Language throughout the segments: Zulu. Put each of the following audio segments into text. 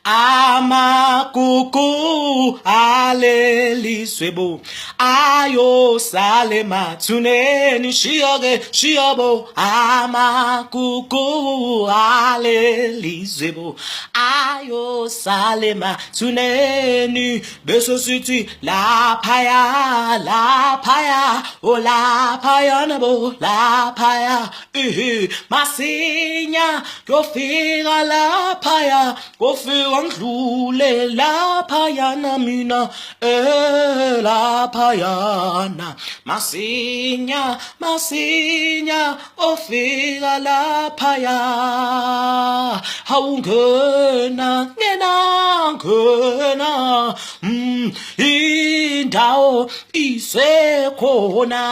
amagugu alelizwe bo ayosale mathuneni shiyobo amagugu alelizwe bo ayosale mathuneni bese sithi laphaya o laphaya nabo laphaya masinya kuyofika laphaya kufika ngidlule laphayana mina laphayana masinya ofika laphaya hawungena ngena indawo isekhona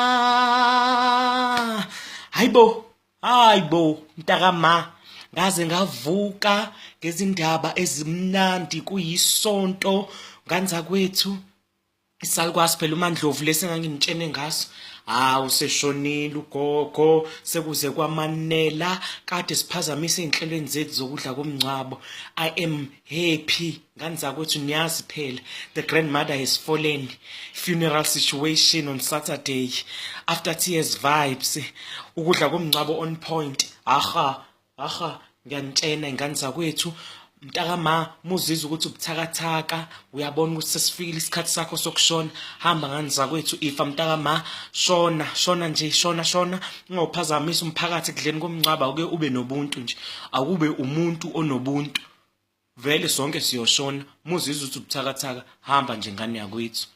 hayibo mntakama ngaze ngavuka ngezindaba ezimnandi kuyisonto nganza kwethu isalukwasi phela uMandlovu lesengangintshene ngaso useshonile ugogo sekuze kwamanela kade siphazamise inhlelweni zethu zokudla komncwabo. I am happy nganza kwethu niyazi phela the grandmother has fallen, funeral situation on Saturday, after tears vibes, ukudla komncwabo on point. Ngiyanitshena nganza kwethu mntakama muzizwa ukuthi ubuthakathaka uyabona ukuthi sesifikile isikhathi sakho sokushona hamba nganza kwethu ifa mntakama shona nje ungophazamisa umphakathi ekudleni komncwaba ake ube nobuntu nje akube umuntu onobuntu vele sonke siyoshona muzizwa ukuthi ubuthakathaka hamba nje ngane yakwethu.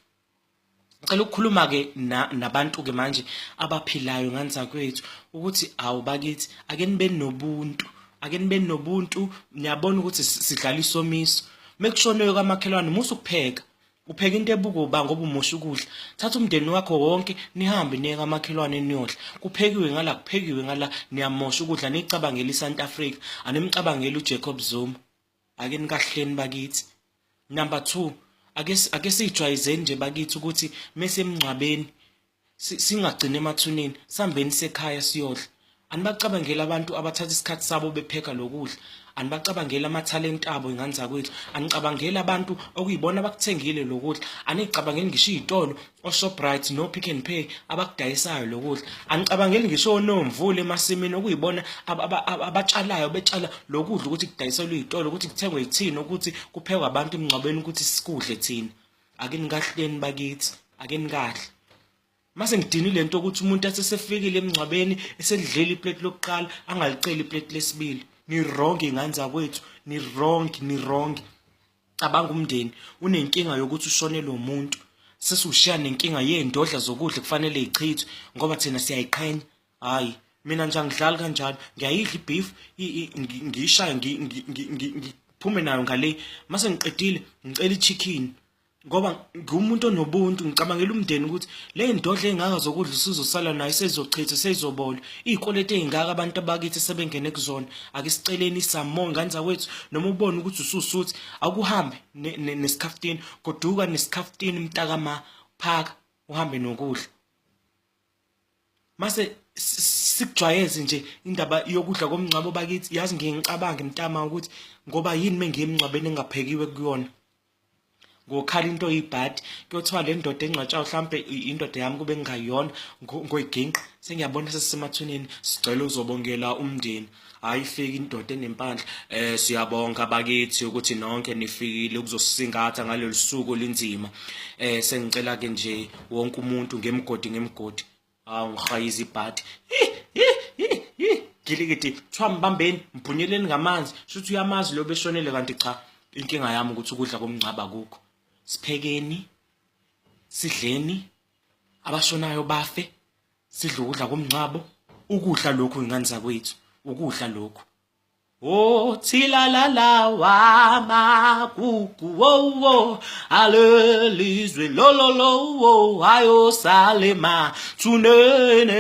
Ngicela ukukhuluma ke nabantu ke manje abaphilayo nganza kwethu ukuthi bakithi ake nibe nobuntu niyabona ukuthi sidlala isomiso mekushoneyo kamakhelwane musu ukupheka upheka into ebuko ba ngoba umosha ukudla thatha umndeni wakho wonke nihambe niye kamakhelwane niyodla kuphekiwe ngala niyamosha ukudla nicabangela iSouth Africa animcabangela uJacob Zuma ake nikahleni bakithi. Number 2 ake sijwayezeni nje bakithi ukuthi mase emncwabeni singagcina emathuneni sambeni sekhaya siyodla. Anibacabangela abantu abathatha isikhathi sabo bepheka lokudla, anibacabangela amathalent abo inganza kwethu, anicabangela abantu okuyibona abakuthengile lokudla, anicabangeli ngisho izitolo oShoprite no Pick n Pay abakudayisayo lokudla, anicabangeli ngisho oNomvule emasimini okuyibona abatshalayo betshala lokudla ukuthi kudayiselwe izitolo ukuthi kuthengwe yithina ukuthi kuphekwe abantu emncwabeni ukuthi sikudle thina. Ake nikahleni bakithi, ake nikahle. Mase ngidinile into ukuthi umuntu asesefikile emncwabeni esedlela iplate lokuqala angalicela iplate lesibili. Ni wrong inganza kwethu, ni wrong. Cabanga umndeni unenkinga yokuthi ushonele umuntu. Sesushiya nenkinga yendodla zokudla kufanele ichithwe ngoba thina siyayiqhenya. Hayi, mina nje angidlali kanjalo. Ngiyayidla ibeef, ngishaya ngiphume nayo ngale. Mase ngiqedile ngicela ichicken. Ngoba ngumuntu onobuntu ngicabangela umndeni ukuthi le ndodla engaka zokudla usizosala nayo sezochitha sezobola izikolete ezingaka abantu abakithi sebengene kuzona. Ake siceleni isamo nganza kwethu noma ubone ukuthi ususuthi akuhambe nesikhaftini goduka nesikhaftini mntakama phaka uhambe nokudla. Mase sikujwayeze nje indaba yokudla komncwabo bakithi. Yazi ngiyengicabanga mntama ukuthi ngoba yini mengiyemncwabeni engaphekiwe kuyona ngokhala into oyibhadi kuyothiwa le ndoda engcwatshayo mhlambe indoda yami kube ngayona ngoyiginqa sengiyabona sesisemathuneni sicela uzobongela umndeni. Hayi fika indoda enempandla siyabonga bakithi ukuthi nonke nifikile ukuzosisingatha ngalolu suku linzima. Sengicela ke nje wonke umuntu ngemgodi ngihayiza ibhadi gilikiti thiwa mbambeni mbhunyeleni ngamanzi shuthi uyamazi lo beshonele kanti cha inkinga yami ukuthi ukudla komncaba kukho. Siphekeni sidleni abashonayo bafe sidla ukudla komncabo ukudla lokhu inganza kwethu ukudla lokhu thilala wamagugu alelizwe lo ayosale mathuneni.